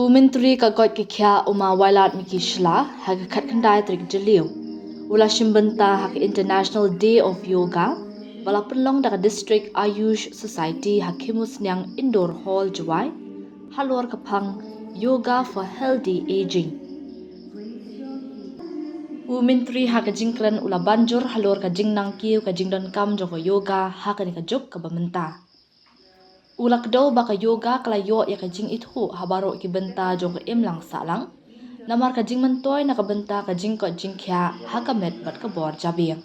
Myntri ka Koit Khiah Ma Wailadmiki Shylla haka khat khandai trik jeliu. Ula Shimbynta haka International Day of Yoga bala penlong daga District Ayush Society hakimus nyang Indoor Hall Jowai halor kapang Yoga for Healthy Aging. Myntri haka jingklan ula banjur halor ka jingnang kiu ka jingdon kam joko yoga haka ni ka juk ka bamenta. Ulak daw baka yoga kalayo ya ka jing ithu habaro ki benta jong im lang salang namar ka jing mantoy na ka benta ka jing ko jing kya haka met bat ka bor jabi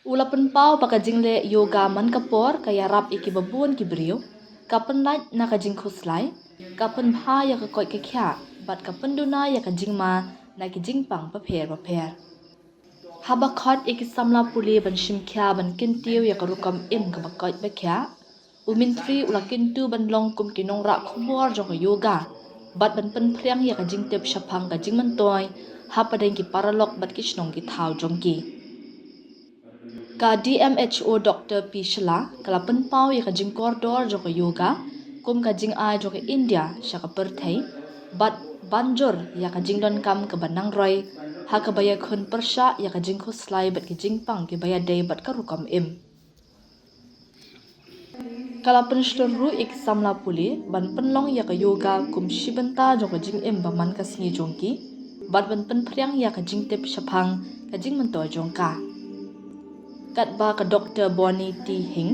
ula penpau baka jing le yoga man ka por kaya rap iki babun ki brio ka penlait na ka jing khuslai ka pen bha ya ka koi ka kya bat ka penduna ya ka jing ma na ki jing pang pa pher haba khot iki samla puli ban shim kya ban kintiu ya ka rukam im ka bakoi ba kya Myntri ula kintu ban long kum kinong ra khubor jong yoga bat ban pen phriang ya ka jing tep shaphang ka jing man toy hapadeng ki paralok bat ki shnong ki thau jong ki ka DMHO Dr. P Shylla kala pen pau ya ka jing koridor jong yoga kum ka jing ai jong India sha ka perthai bat banjor ya ka jing don kam ka banang roi ha ka baya khun persha ya ka jing khuslai bat ki jing pang ki baya dei bat ka rukam im kala penshleru ik samla puli ban penlong ya ka yoga kum Shimbynta jong ka jing im baman ka singi jongki bat ban pen phriang ya ka jing tep shaphang ka jing man to jong ka kat ba ka Dr. Boni T Hing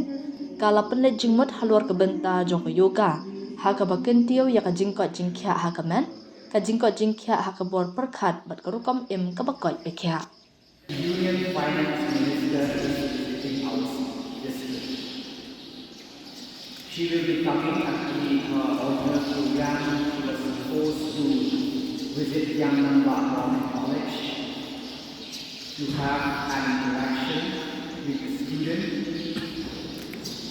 kala penle jing mot halor ka benta jong ka yoga ha ka ba kentio ya ka jing ko jing kya ha ka man ka jing ko jing kya ha ka bor perkhat bat ka rukam im ka ba koi be kya Union Finance Minister is visiting our district. She will be coming actually alternate program. She was supposed to visit Myntri College to have an interaction with the student.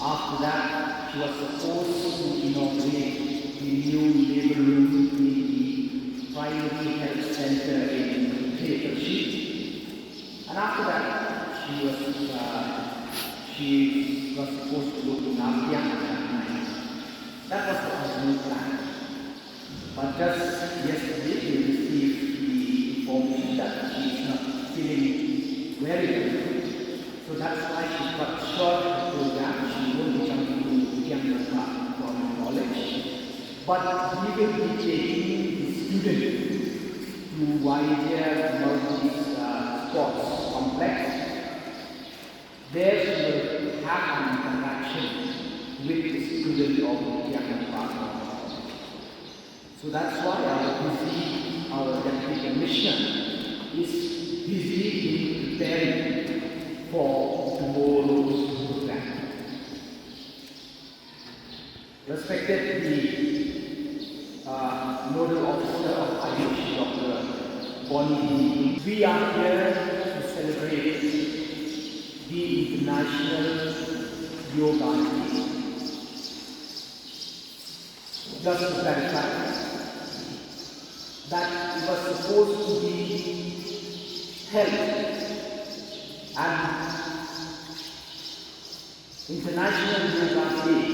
After that, she was supposed to inaugurate the new labor room in the primary health center in Myntri. And after that, she was supposed to go to Napiang that night. That was the original plan. But just yesterday, we received the information that she is not feeling very well. So that's why she got short program. She won't be coming to Myntri College. But we will be taking the student to Vaidya sports complex. There she will have an interaction with the student of Myntri College. So that's why our deputy commissioner is busy in preparing for tomorrow's program. Respected the nodal officer of Ayush, Dr. Boni, we are here to celebrate the International Yoga Day. Just to clarify, that it was supposed to be held and International Yoga Day.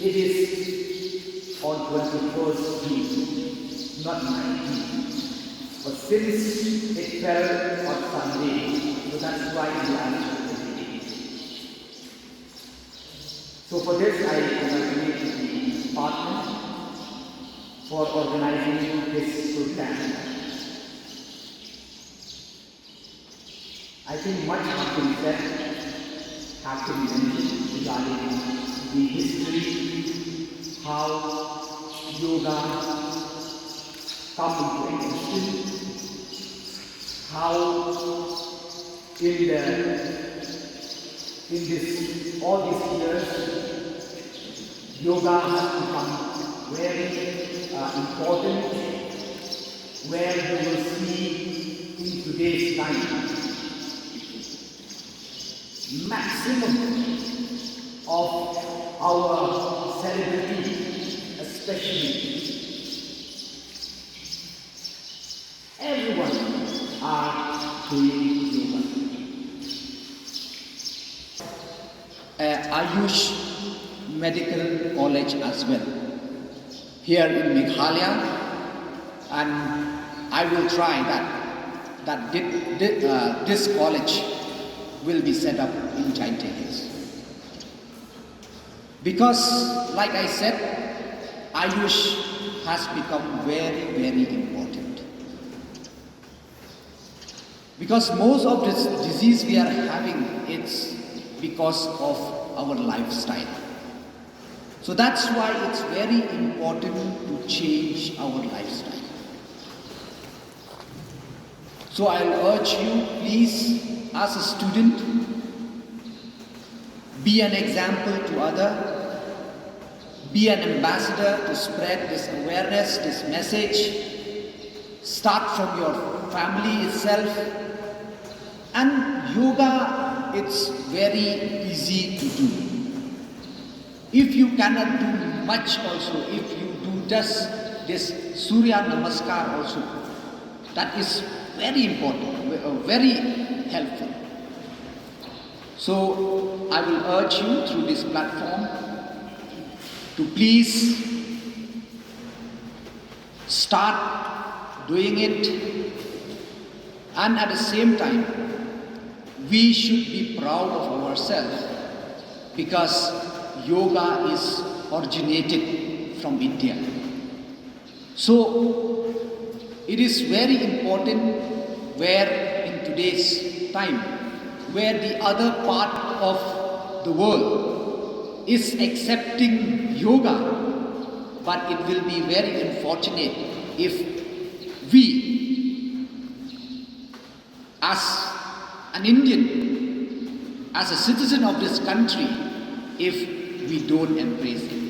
It is on 21st June, not 19th. But since it fell on Sunday, so that's why we asked for the day. So for this, I congratulate the department for organizing this program. I think much has been said, has to be mentioned regarding the history, how yoga come into existence, how all these years yoga has become very important, where you will see in today's time maximum of our celebrities, especially everyone are doing yoga. Ayush Medical College as well. here in Meghalaya, and I will try that this college will be set up in Giant Hills. Because, like I said, Ayush has become very, very important. Because most of this disease we are having, it's because of our lifestyle. So that's why it's very important to change our lifestyle. So I'll urge you, please, as a student, be an example to others, be an ambassador to spread this awareness, this message. Start from your family itself. And yoga, it's very easy to do. If you cannot do much also, if you do just this Surya Namaskar also, that is very important, very helpful. So I will urge you through this platform to please start doing it, and at the same time we should be proud of ourselves, because yoga is originated from India. So it is very important where in today's time, where the other part of the world is accepting yoga, but it will be very unfortunate if we, as an Indian, as a citizen of this country, if we don't embrace it.